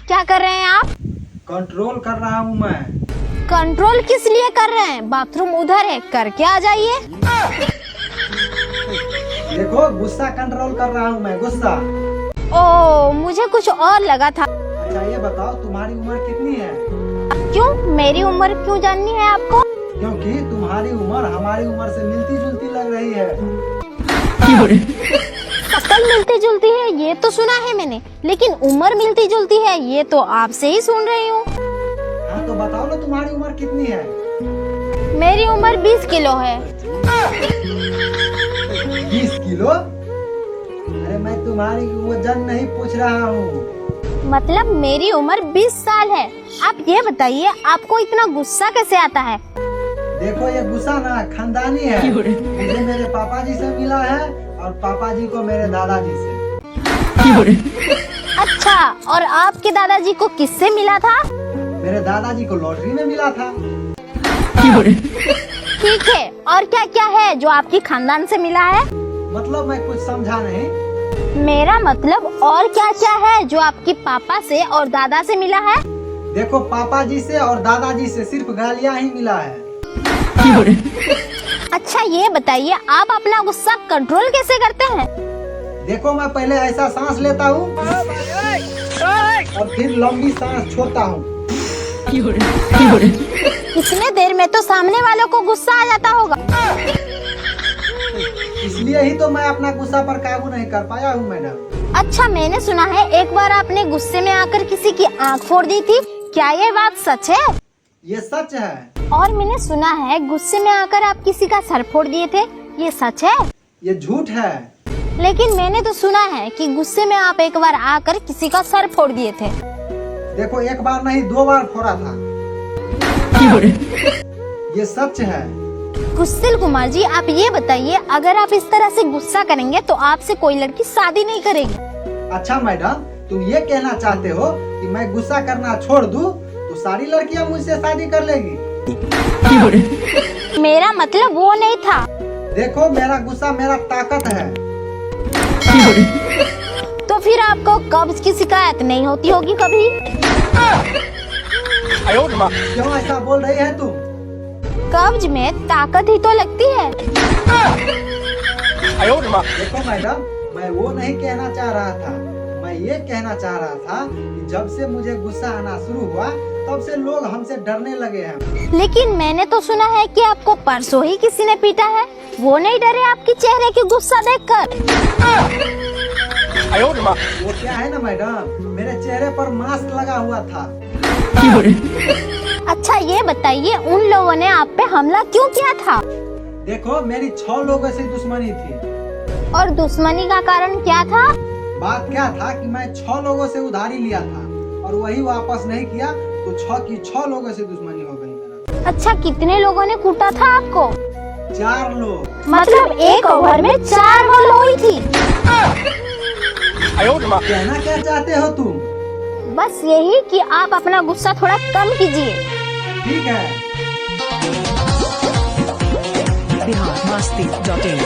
क्या कर रहे हैं आप? कंट्रोल कर रहा हूँ मैं। कंट्रोल किस लिए कर रहे हैं? बाथरूम उधर है, करके आ जाइए। देखो गुस्सा कंट्रोल कर रहा हूँ मैं, गुस्सा। ओ, मुझे कुछ और लगा था। अच्छा ये बताओ तुम्हारी उम्र कितनी है? क्यों, मेरी उम्र क्यों जाननी है आपको? क्योंकि तुम्हारी उम्र हमारी उम्र से मिलती जुलती लग रही है। शक्ल मिलती जुलती है ये तो सुना है मैंने, लेकिन उम्र मिलती जुलती है ये तो आपसे ही सुन रही हूँ। हाँ तो बताओ ना तुम्हारी उम्र कितनी है? मेरी उम्र 20 किलो है। 20 किलो? अरे मैं तुम्हारी वजन नहीं पूछ रहा हूँ। मतलब मेरी उम्र 20 साल है। आप ये बताइए आपको इतना गुस्सा कैसे आता है? देखो ये गुस्सा ना खानदानी है। मुझे मेरे पापा जी से मिला है और पापा जी को मेरे दादाजी से। अच्छा, और आपके दादाजी को किससे मिला था? मेरे दादाजी को लॉटरी में मिला था। ठीक है, और क्या क्या है जो आपकी खानदान से मिला है? मतलब मैं कुछ समझा नहीं। मेरा मतलब और क्या क्या है जो आपके पापा से और दादा से मिला है? देखो पापा जी से और दादाजी से सिर्फ गालियाँ ही मिला है। अच्छा ये बताइए आप अपना गुस्सा कंट्रोल कैसे करते हैं? देखो मैं पहले ऐसा सांस लेता हूँ और फिर लंबी सांस छोड़ता हूँ। इतने देर में तो सामने वालों को गुस्सा आ जाता होगा। इसलिए ही तो मैं अपना गुस्सा पर काबू नहीं कर पाया हूँ मैडम। अच्छा, मैंने सुना है एक बार आपने गुस्से में आकर किसी की आंख फोड़ दी थी, क्या ये बात सच है? ये सच है। और मैंने सुना है गुस्से में आकर आप किसी का सर फोड़ दिए थे, ये सच है? ये झूठ है। लेकिन मैंने तो सुना है कि गुस्से में आप एक बार आकर किसी का सर फोड़ दिए थे। देखो एक बार नहीं 2 बार फोड़ा था। ये सच है। कुशल कुमार जी, आप ये बताइए अगर आप इस तरह से गुस्सा करेंगे तो आपसे कोई लड़की शादी नहीं करेगी। अच्छा मैडम, तुम ये कहना चाहते हो कि मैं गुस्सा करना छोड़ दूं तो सारी लड़कियां मुझसे शादी कर लेगी? मेरा मतलब वो नहीं था। देखो मेरा गुस्सा मेरा ताकत है। तो फिर आपको कब्ज की शिकायत नहीं होती होगी कभी? क्यों ऐसा बोल रही है तुम? कब्ज में ताकत ही तो लगती है। देखो मैडम, मैं वो नहीं कहना चाह रहा था। मैं ये कहना चाह रहा था कि जब से मुझे गुस्सा आना शुरू हुआ तब से लोग हमसे डरने लगे हैं। लेकिन मैंने तो सुना है कि आपको परसों ही किसी ने पीटा है, वो नहीं डरे आपके चेहरे की गुस्सा देखकर? वो क्या है ना मैडम, मेरे चेहरे पर मास्क लगा हुआ था। अच्छा ये बताइए उन लोगों ने आप पे हमला क्यों किया था? देखो मेरी 6 लोगों से दुश्मनी थी। और दुश्मनी का कारण क्या था? बात क्या था कि मैं 6 लोगों से उधारी लिया था और वही वापस नहीं किया तो 6 की 6 लोगों से दुश्मनी हो गई मेरा। अच्छा, कितने लोगों ने कूटा था आपको? 4 लोग। मतलब एक ओवर में 4 बॉल हुई थी। कहना क्या चाहते हो तुम? बस यही कि आप अपना गुस्सा थोड़ा कम कीजिए। ठीक है। biharmasti.in